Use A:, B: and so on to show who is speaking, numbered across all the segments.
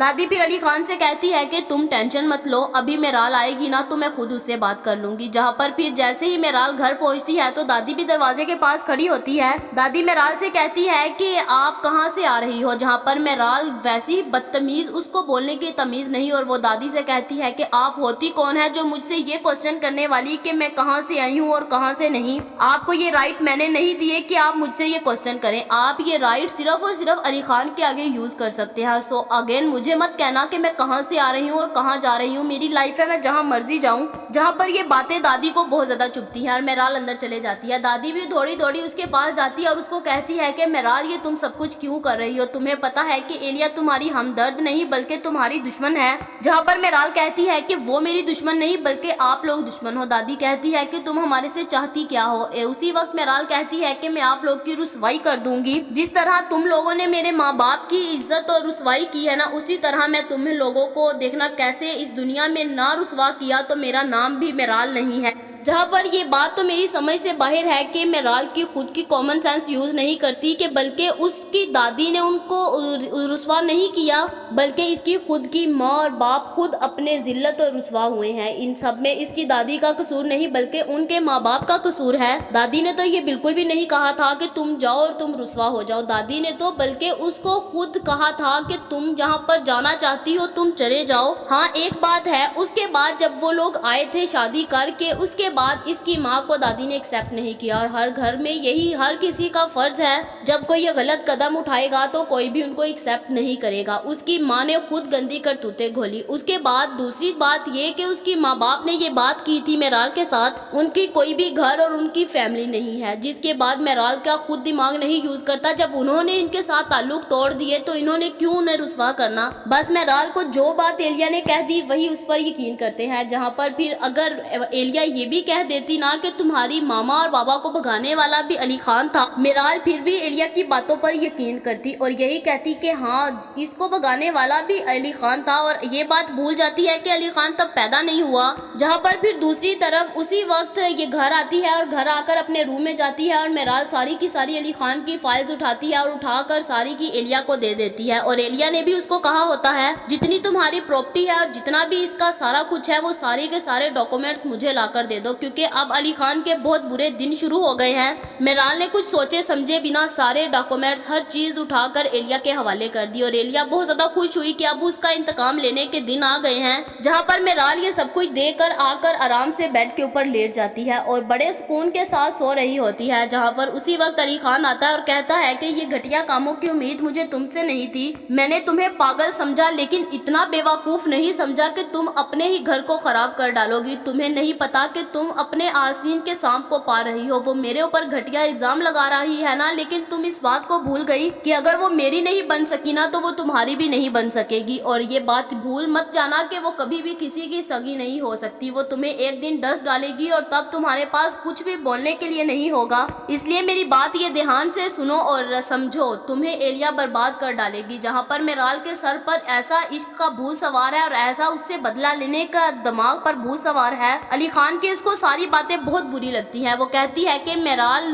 A: دادی پھر علی خان سے کہتی ہے کہ تم ٹینشن مت لو، ابھی میرال آئے گی نا تو میں خود اس سے بات کر لوں گی۔ جہاں پر پھر جیسے ہی میرال گھر پہنچتی ہے تو دادی بھی دروازے کے پاس کھڑی ہوتی ہے۔ دادی میرال سے کہتی ہے کہ آپ کہاں سے آ رہی ہو، جہاں پر میرال ویسی بدتمیز، اس کو بولنے کی تمیز نہیں، اور وہ دادی سے کہتی ہے کہ آپ ہوتی کون ہے جو مجھ سے یہ کوشچن کرنے والی کہ میں کہاں سے آئی ہوں اور کہاں سے نہیں؟ آپ کو یہ رائٹ میں نے نہیں دیے کہ آپ مجھ سے یہ کوشچن کریں، آپ یہ رائٹ صرف اور صرف علی خان کے آگے یوز کر سکتے ہیں۔ سو اگین مجھے مت کہنا کہ میں کہاں سے آ رہی ہوں اور کہاں جا رہی ہوں، میری لائف ہے، میں جہاں مرضی جاؤں۔ جہاں پر یہ باتیں دادی کو بہت زیادہ چبھتی ہیں اور میرال اندر چلے جاتی ہے۔ دادی بھی دوڑی دوڑی اس کے پاس جاتی ہے اور اس کو کہتی ہے کہ میرال یہ تم سب کچھ کیوں کر رہی ہو، تمہیں پتا ہے کہ ایلیا تمہاری ہمدرد نہیں بلکہ تمہاری دشمن ہے؟ جہاں پر میرال کہتی ہے کہ وہ میری دشمن نہیں بلکہ آپ لوگ دشمن ہو۔ دادی کہتی ہے کہ تم ہمارے سے چاہتی کیا ہو؟ اسی وقت میرال کہتی ہے کہ میں آپ لوگ کی رسوائی کر دوں گی، جس طرح تم لوگوں نے میرے ماں باپ کی عزت اور رسوائی کی ہے نا، اسی طرح میں تمہیں لوگوں کو دیکھنا کیسے اس دنیا میں نہ رسوا کیا تو میرا نام بھی میرال نہیں ہے۔ جہاں پر یہ بات تو میری سمجھ سے باہر ہے کہ میرال کی خود کی کامن سینس یوز نہیں کرتی، کہ بلکہ اس کی دادی نے ان کو رسوا نہیں کیا، بلکہ اس کی خود کی ماں اور باپ خود اپنے ذلت اور رسوا ہوئے ہیں۔ ان سب میں اس کی دادی کا قصور نہیں بلکہ ان کے ماں باپ کا قصور ہے۔ دادی نے تو یہ بالکل بھی نہیں کہا تھا کہ تم جاؤ اور تم رسوا ہو جاؤ، دادی نے تو بلکہ اس کو خود کہا تھا کہ تم جہاں پر جانا چاہتی ہو تم چلے جاؤ۔ ہاں ایک بات ہے، اس کے بعد جب وہ لوگ آئے تھے شادی کر کے، اس کے بعد اس کی ماں کو دادی نے ایکسیپٹ نہیں کیا، اور ہر گھر میں یہی ہر کسی کا فرض ہے، جب کوئی یہ غلط قدم اٹھائے گا تو کوئی بھی ان کو ایکسیپٹ نہیں کرے گا۔ اس کی ماں نے خود گندی کرتوتیں گھولی۔ اس کے بعد دوسری بات یہ کہ اس کی ماں باپ نے یہ بات کی تھی میرال کے ساتھ، ان کی کوئی بھی گھر اور ان کی فیملی نہیں ہے، جس کے بعد میرال کا خود دماغ نہیں یوز کرتا، جب انہوں نے ان کے ساتھ تعلق توڑ دیے تو انہوں نے کیوں انہیں رسوا کرنا؟ بس میرال کو جو بات ایلیا نے کہہ دی وہی اس پر یقین کرتے ہیں۔ جہاں پر پھر اگر ایلیا یہ بھی کہہ دیتی نا کہ تمہاری ماما اور بابا کو بھگانے والا بھی علی خان تھا، میرال پھر بھی ایلیا کی باتوں پر یقین کرتی اور یہی کہتی کہ ہاں اس کو بھگانے والا بھی علی خان تھا، اور یہ بات بھول جاتی ہے کہ علی خان تب پیدا نہیں ہوا۔ جہاں پر پھر دوسری طرف اسی وقت یہ گھر آتی ہے اور گھر آ کر اپنے روم میں جاتی ہے اور میرال ساری کی ساری علی خان کی فائلز اٹھاتی ہے اور اٹھا کر ساری کی ایلیا کو دے دیتی ہے، اور ایلیا نے بھی اس کو کہا ہوتا ہے جتنی تمہاری پراپرٹی ہے اور جتنا بھی اس کا سارا کچھ ہے وہ سارے کے سارے ڈاکومنٹس مجھے لا کر دے دو، کیونکہ اب علی خان کے بہت برے دن شروع ہو گئے ہیں۔ میرال نے کچھ سوچے سمجھے بنا سارے ڈاکومنٹس ہر چیز اٹھا کر ایلیا کے حوالے کر دی، اور ایلیا بہت زیادہ خوش ہوئی کہ اب اس کا انتقام لینے کے دن آ گئے ہیں۔ جہاں پر میرال یہ سب کچھ دے کر آ کر آرام سے بیڈ کے اوپر لیٹ جاتی ہے اور بڑے سکون کے ساتھ سو رہی ہوتی ہے۔ جہاں پر اسی وقت علی خان آتا ہے اور کہتا ہے کہ یہ گھٹیا کاموں کی امید مجھے تم سے نہیں تھی، میں نے تمہیں پاگل سمجھا لیکن اتنا بیوقوف نہیں سمجھا کہ تم اپنے ہی گھر کو خراب کر ڈالو گی۔ تمہیں نہیں پتا کہ تم اپنے آستین کے سانپ کو پا رہی ہو، وہ میرے اوپر گھٹیا الزام لگا رہی ہے نا، لیکن تم اس بات کو بھول گئی کہ اگر وہ میری نہیں بن سکی نا تو وہ تمہاری بھی نہیں بن سکے گی، اور یہ بات بھول مت جانا کہ وہ کبھی بھی کسی کی سگی نہیں ہو سکتی، وہ تمہیں ایک دن ڈس ڈالے گی اور تب تمہارے پاس کچھ بھی بولنے کے لیے نہیں ہوگا۔ اس لیے میری بات یہ دھیان سے سنو اور سمجھو، تمہیں ایلیا برباد کر ڈالے گی۔ جہاں پر میرال کے سر پر ایسا عشق کا بھوت سوار ہے اور ایسا اس سے بدلہ لینے کا دماغ پر بھوت سوار ہے، علی خان کی اس کو ساری باتیں بہت بری لگتی ہیں۔ وہ کہتی ہے کہ میرال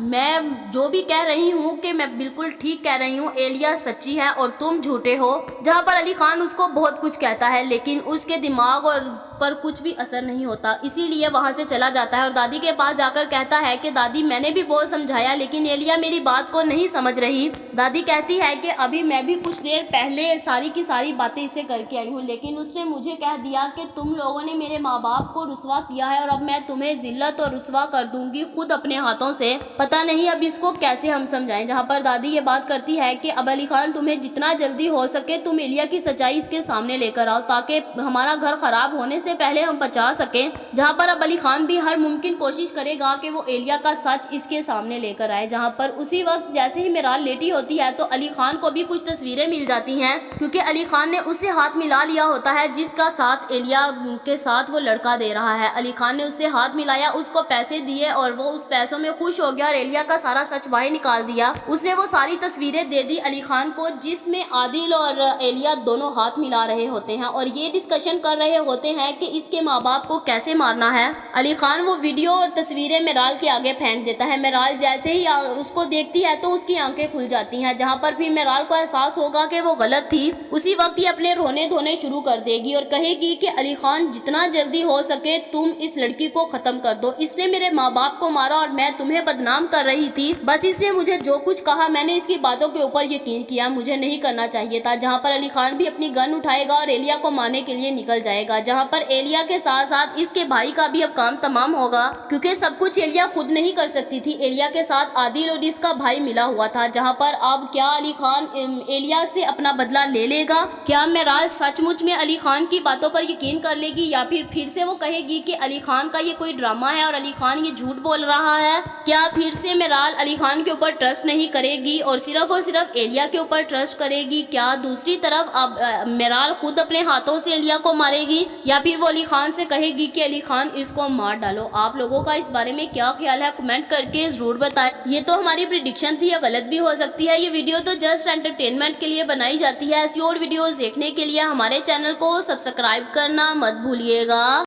A: میں جو بھی کہہ رہی ہوں کہ میں بالکل ٹھیک کہہ رہی ہوں، ایلیا سچی ہے اور تم جھوٹے ہو۔ جہاں پر علی خان اس کو بہت کچھ کہتا ہے لیکن اس کے دماغ اور پر کچھ بھی اثر نہیں ہوتا، اسی لیے وہاں سے چلا جاتا ہے اور دادی کے پاس جا کر کہتا ہے کہ دادی میں نے بھی بہت سمجھایا لیکن ایلیا میری بات کو نہیں سمجھ رہی۔ دادی کہتی ہے کہ ابھی میں بھی کچھ دیر پہلے ساری کی ساری باتیں اس سے کر کے آئی ہوں، لیکن اس نے مجھے کہہ دیا کہ تم لوگوں نے میرے ماں باپ کو رسوا کیا ہے اور اب میں تمہیں ذلت اور رسوا کر دوں گی خود اپنے ہاتھوں سے، پتہ نہیں اب اس کو کیسے ہم سمجھائیں۔ جہاں پر دادی یہ بات کرتی ہے کہ اب علی خان تمہیں جتنا جلدی ہو سکے تم ایلیا کی سچائی اس کے سامنے لے کر آؤ تاکہ ہمارا گھر خراب ہونے سے پہلے ہم بچا سکیں۔ جہاں پر اب علی خان بھی ہر ممکن کوشش کرے گا کہ وہ ایلیا کا سچ اس کے سامنے لے کر آئے۔ جہاں پر اسی وقت جیسے ہی میرال لیٹی ہوتی ہے تو علی خان کو بھی کچھ تصویریں مل جاتی ہیں، کیونکہ علی خان نے اس سے ہاتھ ملا لیا ہوتا ہے جس کا ساتھ ایلیا کے ساتھ وہ لڑکا دے رہا ہے۔ علی خان نے اس سے ہاتھ ملایا، اس کو پیسے دیے اور وہ اس پیسوں میں خوش ہو گیا اور ایلیا کا سارا سچ باہر نکال دیا۔ اس نے وہ ساری تصویریں دے دی علی خان کو جس میں عادل اور ایلیا دونوں ہاتھ ملا رہے ہوتے ہیں اور یہ ڈسکشن کر رہے ہوتے ہیں کہ کہ اس کے ماں باپ کو کیسے مارنا ہے۔ علی خان وہ ویڈیو اور تصویریں میرال کے آگے پھینک دیتا ہے۔ میرال جیسے ہی اس کو دیکھتی ہے تو اس کی آنکھیں کھل جاتی ہیں، جہاں پر بھی میرال کو احساس ہوگا کہ وہ غلط تھی، اسی وقت یہ اپنے رونے دھونے شروع کر دے گی اور کہے گی کہ علی خان جتنا جلدی ہو سکے تم اس لڑکی کو ختم کر دو، اس نے میرے ماں باپ کو مارا اور میں تمہیں بدنام کر رہی تھی، بس اس نے مجھے جو کچھ کہا میں نے اس کی باتوں کے اوپر یقین کیا، مجھے نہیں کرنا چاہیے تھا۔ جہاں پر علی خان بھی اپنی گن اٹھائے گا اور ایلیا کو مارنے کے لیے نکل جائے گا، جہاں پر ایلیا کے ساتھ ساتھ اس کے بھائی کا بھی اب کام تمام ہوگا، کیونکہ سب کچھ ایلیا خود نہیں کر سکتی تھی، ایلیا کے ساتھ عادل اور اس کا بھائی ملا ہوا تھا۔ جہاں پر اب کیا علی خان ایلیا سے اپنا بدلہ لے لے گا؟ کیا میرال سچ مچ میں علی خان کی باتوں پر یقین کر لے گی یا پھر سے وہ کہے گی کہ علی خان کا یہ کوئی ڈرامہ ہے اور علی خان یہ جھوٹ بول رہا ہے؟ کیا پھر سے میرال علی خان کے اوپر ٹرسٹ نہیں کرے گی اور صرف ایلیا کے اوپر ٹرسٹ کرے گی؟ کیا دوسری طرف اب میرال خود اپنے ہاتھوں سے ایلیا کو مارے گی یا پھر وہ علی خان سے کہے گی کہ علی خان اس کو مار ڈالو؟ آپ لوگوں کا اس بارے میں کیا خیال ہے کمنٹ کر کے ضرور بتائیں۔ یہ تو ہماری پریڈکشن تھی، یا غلط بھی ہو سکتی ہے۔ یہ ویڈیو تو جسٹ انٹرٹینمنٹ کے لیے بنائی جاتی ہے، ایسی اور ویڈیوز دیکھنے کے لیے ہمارے چینل کو سبسکرائب کرنا مت بھولیے گا۔